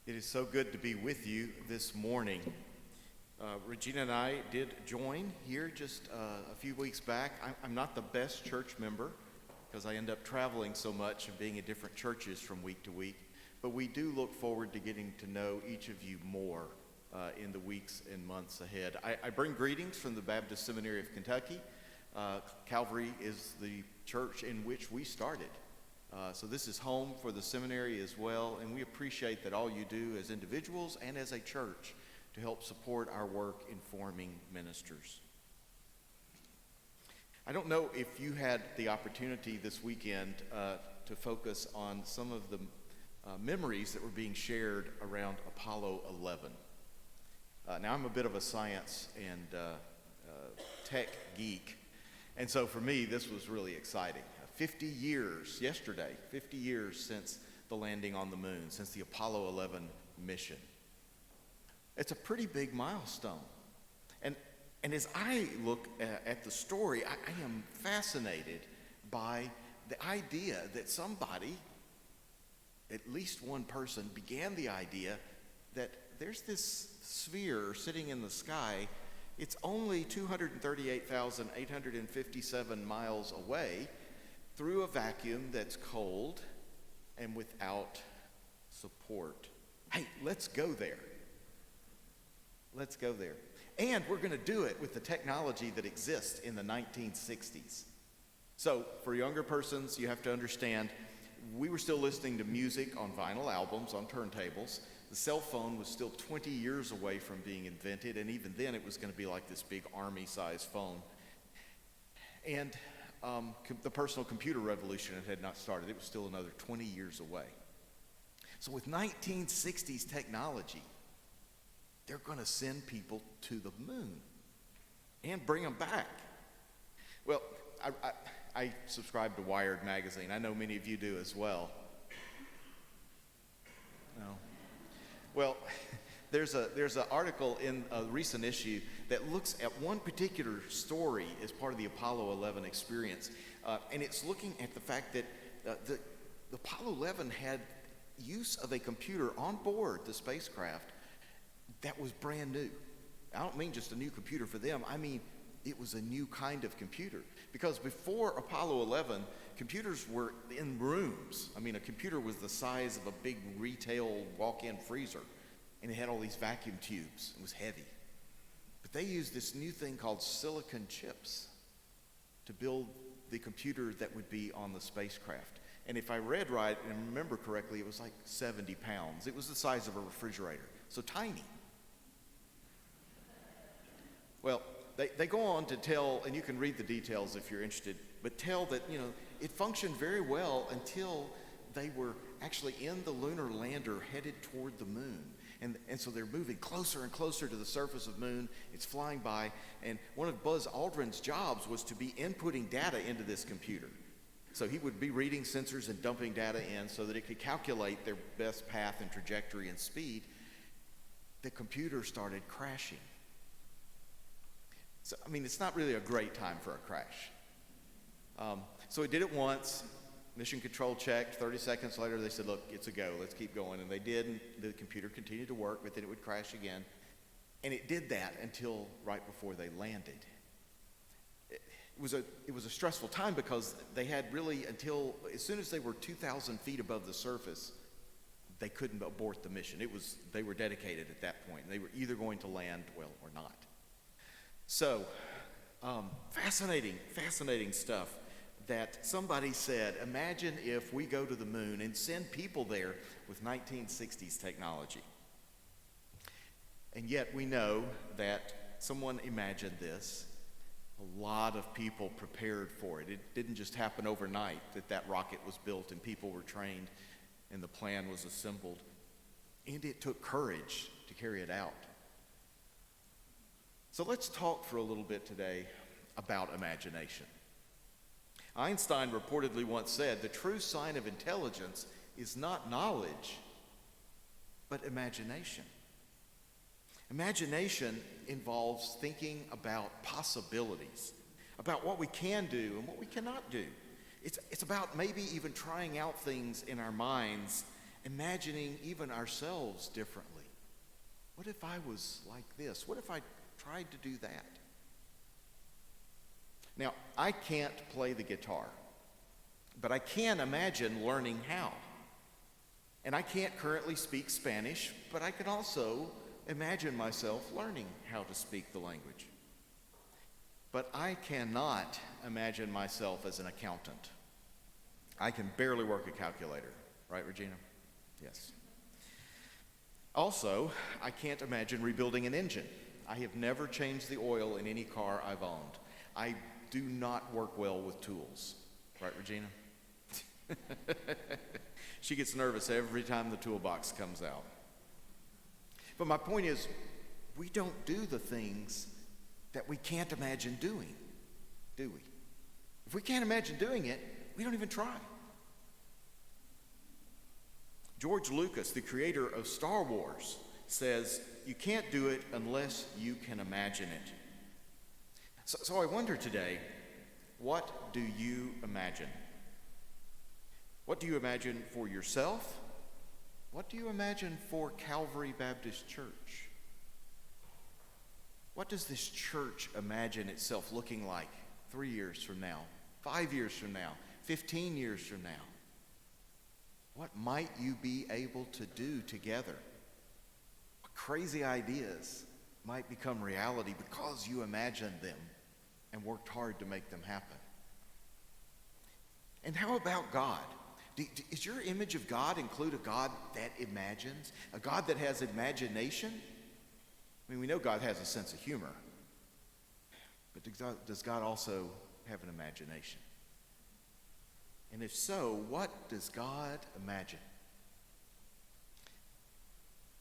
It is so good to be with you this morning. Regina and I did join here just a few weeks back. I'm not the best church member because I end up traveling so much and being in different churches from week to week. But we do look forward to getting to know each of you more in the weeks and months ahead. I bring greetings from the Baptist Seminary of Kentucky. Calvary is the church in which we started. So this is home for the seminary as well, and we appreciate that all you do as individuals and as a church to help support our work in forming ministers. I don't know if you had the opportunity this weekend to focus on some of the memories that were being shared around Apollo 11. Now, I'm a bit of a science and tech geek, and so for me, this was really exciting. 50 years since the landing on the moon, since the Apollo 11 mission. It's a pretty big milestone. And as I look at the story, I am fascinated by the idea that somebody, at least one person, began the idea that there's this sphere sitting in the sky. It's only 238,857 miles away, through a vacuum that's cold and without support. Hey, let's go there. Let's go there. And we're going to do it with the technology that exists in the 1960s. So for younger persons, you have to understand, we were still listening to music on vinyl albums, on turntables. The cell phone was still 20 years away from being invented, and even then it was going to be like this big army-sized phone. And the personal computer revolution had not started. It was still another 20 years away. So with 1960s technology, they're going to send people to the moon and bring them back. Well, I subscribe to Wired magazine. I know many of you do as well. No. Well, there's an article in a recent issue that looks at one particular story as part of the Apollo 11 experience. And it's looking at the fact that the Apollo 11 had use of a computer on board the spacecraft that was brand new. I don't mean just a new computer for them. I mean, it was a new kind of computer. Because before Apollo 11, computers were in rooms. I mean, a computer was the size of a big retail walk-in freezer. And it had all these vacuum tubes. It was heavy. But they used this new thing called silicon chips to build the computer that would be on the spacecraft. And if I read right and remember correctly, it was like 70 pounds. It was the size of a refrigerator, so tiny. Well, they go on to tell, and you can read the details if you're interested, but tell that, it functioned very well until they were actually in the lunar lander headed toward the moon. And so they're moving closer and closer to the surface of the moon. It's flying by. And one of Buzz Aldrin's jobs was to be inputting data into this computer. So he would be reading sensors and dumping data in so that it could calculate their best path and trajectory and speed. The computer started crashing. So, it's not really a great time for a crash. So he did it once. Mission control checked. 30 seconds later, they said, look, it's a go. Let's keep going. And they did, and the computer continued to work, but then it would crash again. And it did that until right before they landed. It was a stressful time because they had really, until as soon as they were 2,000 feet above the surface, they couldn't abort the mission. They were dedicated at that point. They were either going to land well or not. So, fascinating stuff. That somebody said, imagine if we go to the moon and send people there with 1960s technology. And yet we know that someone imagined this. A lot of people prepared for it. It didn't just happen overnight that rocket was built and people were trained and the plan was assembled. And it took courage to carry it out. So let's talk for a little bit today about imagination. Einstein reportedly once said, the true sign of intelligence is not knowledge, but imagination. Imagination involves thinking about possibilities, about what we can do and what we cannot do. It's about maybe even trying out things in our minds imagining even ourselves differently. What if I was like this? What if I tried to do that? Now, I can't play the guitar, but I can imagine learning how. And I can't currently speak Spanish, but I can also imagine myself learning how to speak the language. But I cannot imagine myself as an accountant. I can barely work a calculator. Right, Regina? Yes. Also, I can't imagine rebuilding an engine. I have never changed the oil in any car I've owned. I do not work well with tools. Right, Regina? She gets nervous every time the toolbox comes out. But my point is, we don't do the things that we can't imagine doing, do we? If we can't imagine doing it, we don't even try. George Lucas, the creator of Star Wars, says you can't do it unless you can imagine it. So I wonder today, what do you imagine? What do you imagine for yourself? What do you imagine for Calvary Baptist Church? What does this church imagine itself looking like 3 years from now, 5 years from now, 15 years from now? What might you be able to do together? What crazy ideas might become reality because you imagined them and worked hard to make them happen? And how about God? Does your image of God include a God that imagines? A God that has imagination? I mean, we know God has a sense of humor. But does God also have an imagination? And if so, what does God imagine?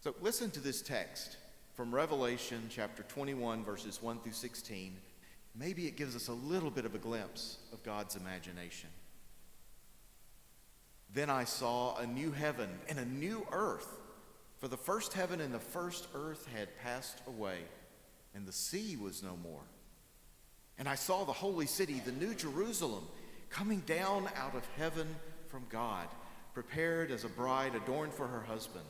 So listen to this text from Revelation chapter 21, verses 1 through 16. Maybe it gives us a little bit of a glimpse of God's imagination. Then I saw a new heaven and a new earth, for the first heaven and the first earth had passed away, and the sea was no more. And I saw the holy city, the new Jerusalem, coming down out of heaven from God, prepared as a bride adorned for her husband.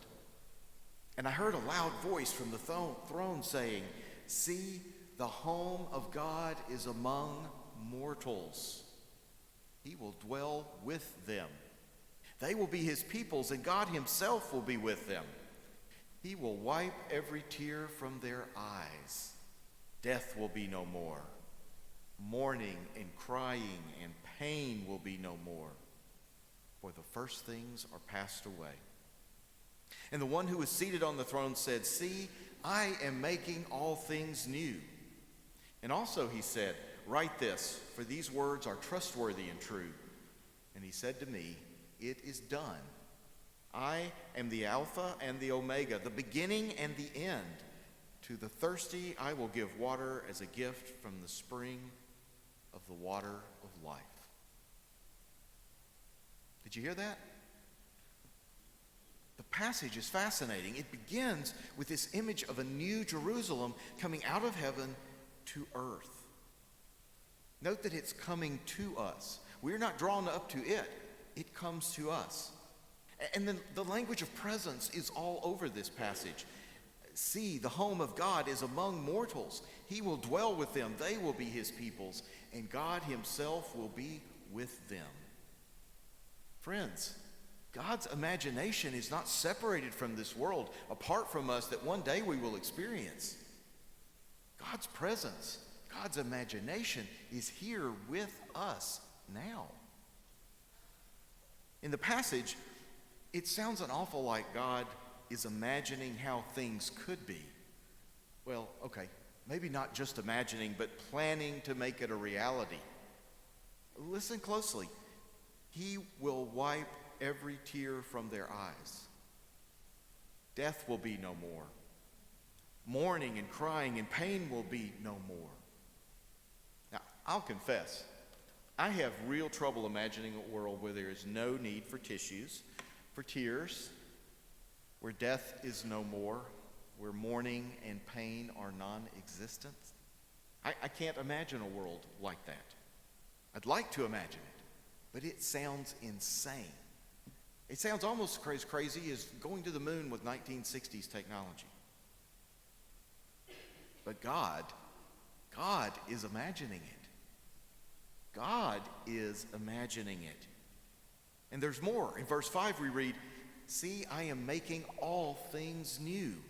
And I heard a loud voice from the throne saying, "See, the home of God is among mortals. He will dwell with them. They will be his peoples, and God himself will be with them. He will wipe every tear from their eyes. Death will be no more. Mourning and crying and pain will be no more, for the first things are passed away." And the one who was seated on the throne said, "See, I am making all things new." And also he said, "Write this, for these words are trustworthy and true." And he said to me, "It is done. I am the Alpha and the Omega, the beginning and the end. To the thirsty I will give water as a gift from the spring of the water of life." Did you hear that? The passage is fascinating. It begins with this image of a new Jerusalem coming out of heaven to earth. Note that it's coming to us. We're not drawn up to it. It comes to us. And then the language of presence is all over this passage. See, the home of God is among mortals. He will dwell with them. They will be his peoples, and God himself will be with them. Friends, God's imagination is not separated from this world, apart from us, that one day we will experience. God's presence, God's imagination is here with us now. In the passage, it sounds an awful like God is imagining how things could be. Well, okay, maybe not just imagining, but planning to make it a reality. Listen closely. He will wipe every tear from their eyes. Death will be no more. Mourning and crying and pain will be no more. Now, I'll confess, I have real trouble imagining a world where there is no need for tissues, for tears, where death is no more, where mourning and pain are non-existent. I can't imagine a world like that. I'd like to imagine it, but it sounds insane. It sounds almost as crazy as going to the moon with 1960s technology. But God is imagining it. God is imagining it. And there's more. In verse 5 we read, "See, I am making all things new."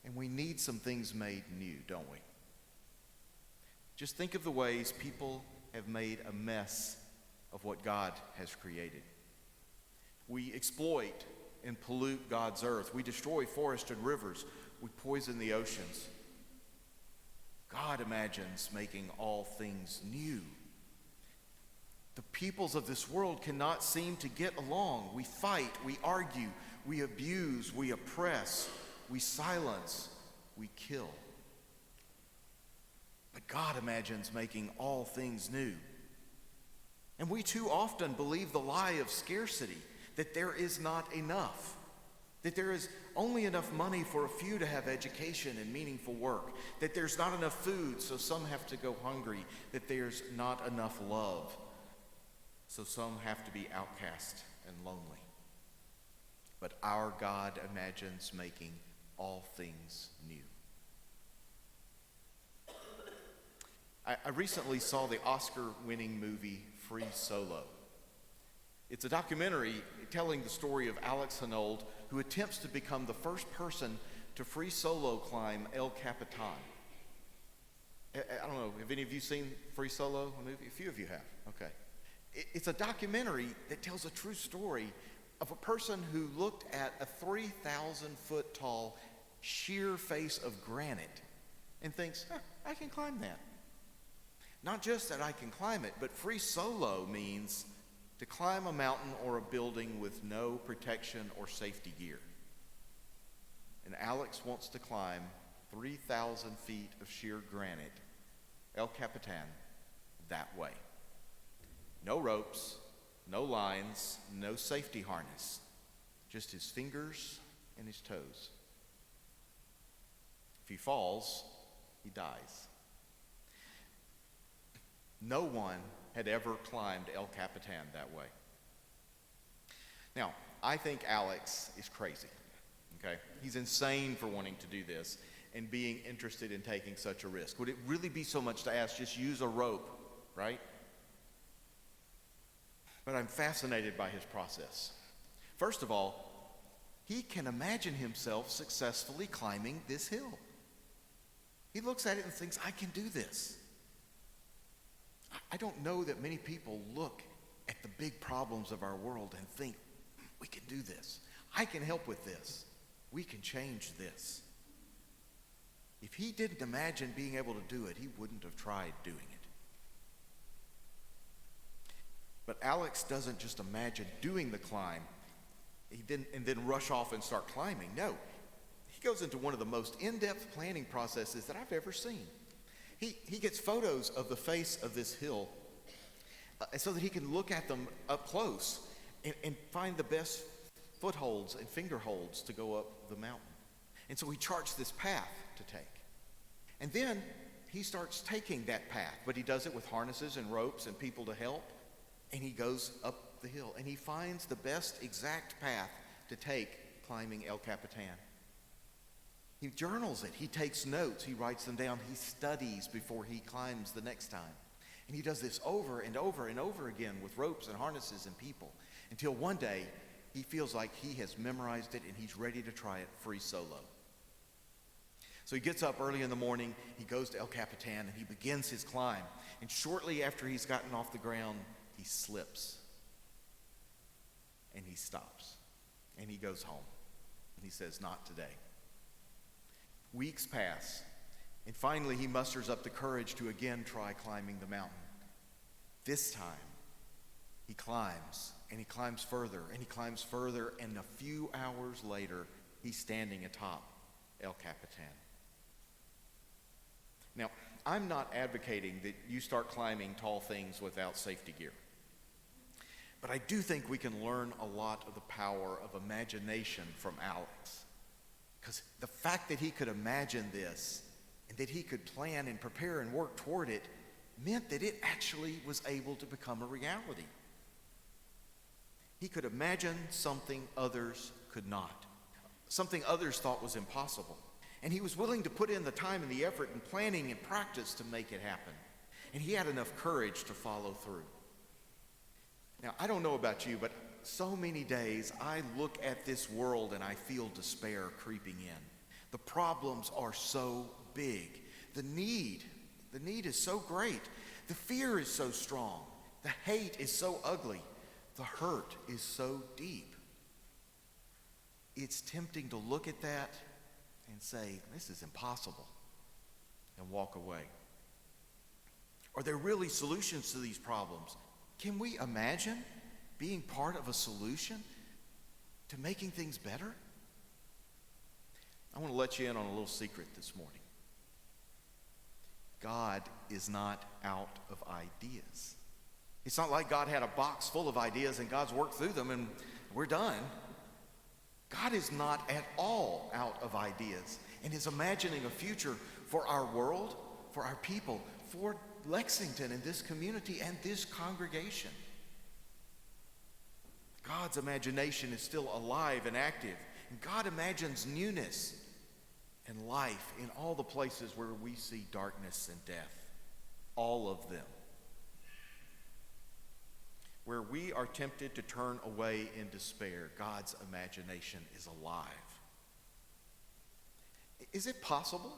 And we need some things made new, don't we? Just think of the ways people have made a mess of what God has created. We exploit and pollute God's earth. We destroy forests and rivers. We poison the oceans. God imagines making all things new. The peoples of this world cannot seem to get along. We fight, we argue, we abuse, we oppress, we silence, we kill. But God imagines making all things new. And we too often believe the lie of scarcity, that there is not enough, that there is only enough money for a few to have education and meaningful work, that there's not enough food so some have to go hungry, that there's not enough love so some have to be outcast and lonely. But our God imagines making all things new. I recently saw the Oscar-winning movie Free Solo. It's a documentary telling the story of Alex Honnold, who attempts to become the first person to free solo climb El Capitan. I don't know, have any of you seen Free Solo, a movie? A few of you have, okay. It's a documentary that tells a true story of a person who looked at a 3,000-foot tall sheer face of granite and thinks, I can climb that. Not just that I can climb it, but free solo means to climb a mountain or a building with no protection or safety gear. And Alex wants to climb 3,000 feet of sheer granite, El Capitan, that way. No ropes, no lines, no safety harness, just his fingers and his toes. If he falls, he dies. No one had ever climbed El Capitan that way. Now, I think Alex is crazy, okay? He's insane for wanting to do this and being interested in taking such a risk. Would it really be so much to ask, just use a rope, right? But I'm fascinated by his process. First of all, he can imagine himself successfully climbing this hill. He looks at it and thinks, I can do this. I don't know that many people look at the big problems of our world and think, we can do this. I can help with this. We can change this. If he didn't imagine being able to do it, he wouldn't have tried doing it. But Alex doesn't just imagine doing the climb and then rush off and start climbing. No, he goes into one of the most in-depth planning processes that I've ever seen. He gets photos of the face of this hill so that he can look at them up close and find the best footholds and finger holds to go up the mountain. And so he charts this path to take. And then he starts taking that path, but he does it with harnesses and ropes and people to help. And he goes up the hill and he finds the best exact path to take climbing El Capitan. He journals it. He takes notes. He writes them down. He studies before he climbs the next time. And he does this over and over and over again with ropes and harnesses and people until one day he feels like he has memorized it and he's ready to try it free solo. So he gets up early in the morning. He goes to El Capitan and he begins his climb. And shortly after he's gotten off the ground, he slips and he stops and he goes home and he says, not today. Weeks pass, and finally he musters up the courage to again try climbing the mountain. This time, he climbs, and he climbs further, and he climbs further, and a few hours later, he's standing atop El Capitan. Now, I'm not advocating that you start climbing tall things without safety gear. But I do think we can learn a lot of the power of imagination from Alex. Because the fact that he could imagine this and that he could plan and prepare and work toward it meant that it actually was able to become a reality. He could imagine something others could not, something others thought was impossible. And he was willing to put in the time and the effort and planning and practice to make it happen. And he had enough courage to follow through. Now, I don't know about you, but so many days I look at this world and I feel despair creeping in. The problems are so big. The need is so great. The fear is so strong. The hate is so ugly. The hurt is so deep. It's tempting to look at that and say, this is impossible, and walk away. Are there really solutions to these problems? Can we imagine being part of a solution to making things better? I want to let you in on a little secret this morning. God is not out of ideas. It's not like God had a box full of ideas and God's worked through them and we're done. God is not at all out of ideas and is imagining a future for our world, for our people, for Lexington and this community and this congregation. God's imagination is still alive and active, and God imagines newness and life in all the places where we see darkness and death, all of them. Where we are tempted to turn away in despair, God's imagination is alive. Is it possible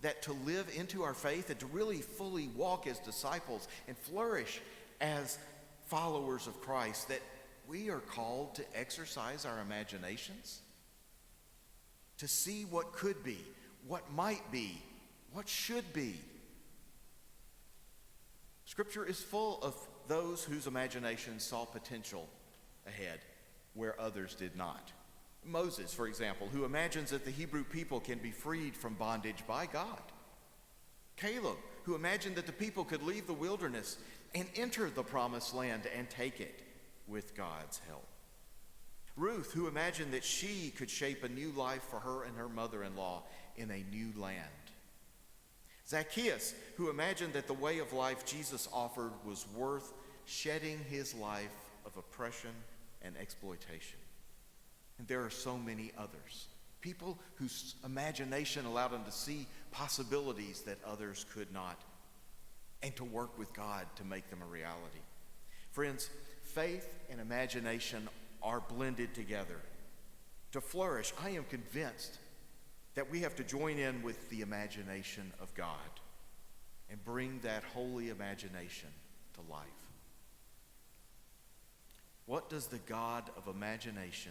that to live into our faith and to really fully walk as disciples and flourish as followers of Christ, that we are called to exercise our imaginations? To see what could be, what might be, what should be. Scripture is full of those whose imaginations saw potential ahead where others did not. Moses, for example, who imagines that the Hebrew people can be freed from bondage by God. Caleb, who imagined that the people could leave the wilderness and enter the promised land and take it with God's help. Ruth, who imagined that she could shape a new life for her and her mother-in-law in a new land. Zacchaeus, who imagined that the way of life Jesus offered was worth shedding his life of oppression and exploitation. And there are so many others. People whose imagination allowed them to see possibilities that others could not, and to work with God to make them a reality. Friends, faith and imagination are blended together. To flourish, I am convinced that we have to join in with the imagination of God and bring that holy imagination to life. What does the God of imagination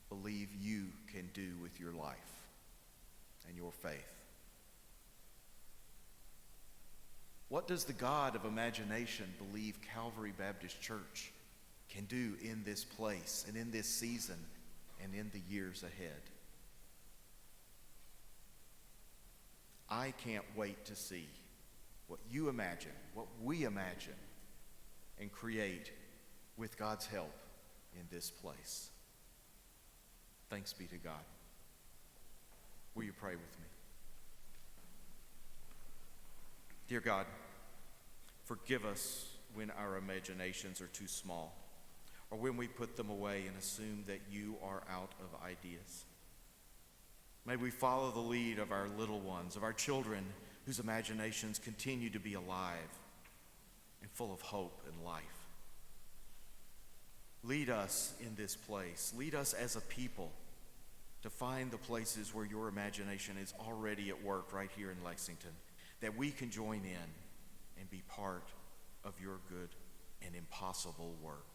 believe you can do with your life and your faith? What does the God of imagination believe Calvary Baptist Church can do in this place and in this season and in the years ahead? I can't wait to see what you imagine, what we imagine, and create with God's help in this place. Thanks be to God. Will you pray with me? Dear God, forgive us when our imaginations are too small, or when we put them away and assume that you are out of ideas. May we follow the lead of our little ones, of our children, whose imaginations continue to be alive and full of hope and life. Lead us in this place. Lead us as a people to find the places where your imagination is already at work right here in Lexington, that we can join in and be part of your good and impossible work.